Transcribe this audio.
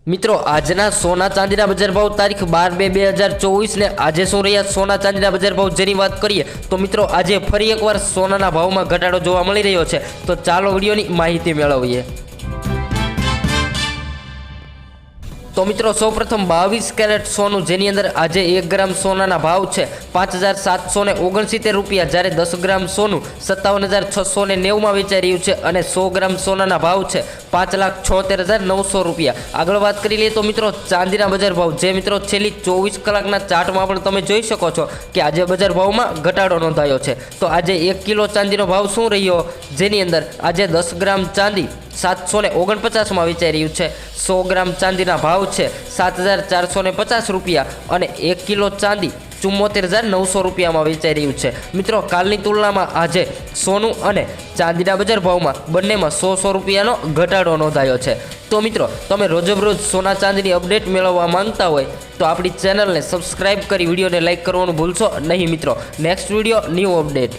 મિત્રો આજના સોના ચાંદીના બજાર ભાવ તારીખ 12/2/2024 ને આજે શું રહ્યા સોના ચાંદીના બજાર ભાવ જેની વાત કરીએ તો મિત્રો આજે ફરી એકવાર સોનાના ભાવમાં ઘટાડો જોવા મળી રહ્યો છે। તો ચાલો વિડીયોની માહિતી મેળવીએ। तो मित्रों सौप्रथम 22 कैरेट सोनू जेनी अंदर आज 1 ग्राम सोना भाव है 5769 रुपया, जयरे 10 ग्राम सोनू 57,690 में वेचाई रह्यु छे अने 100 ग्राम सोना भाव है 5,76,900 रुपया। आगळ बात करी लीए तो मित्रों चांदीना बजार भाव जे मित्रों छेल्ली 24 कलाकना चार्टमां पण तमे जोई शको छो कि आज बजार भावमां घटाडो नोंधायो छे। तो आज 1 किलो चांदीनो भाव शुं रह्यो जेनी अंदर आज 10 ग्राम चांदी 749 में वेचाई रह्यु छे। 100 ग्राम चांदीना भाव है 7,450 रुपया और 1 किलो चांदी 74,900 रुपया में वेचाई रह्यु छे। मित्रों कालनी तुलना में आज सोनू और चांदीना बजार भाव में बंने में 100 रुपयानो घटाडो नोंधायो छे। तो मित्रों तमे रोजबरोज सोना चांदीनी अपडेट मेळववा मांगता होय तो आपणी चेनल ने सब्सक्राइब करी वीडियो ने लाइक करवानुं भूलशो नहीं। मित्रों नेक्स्ट वीडियो न्यू अपडेट।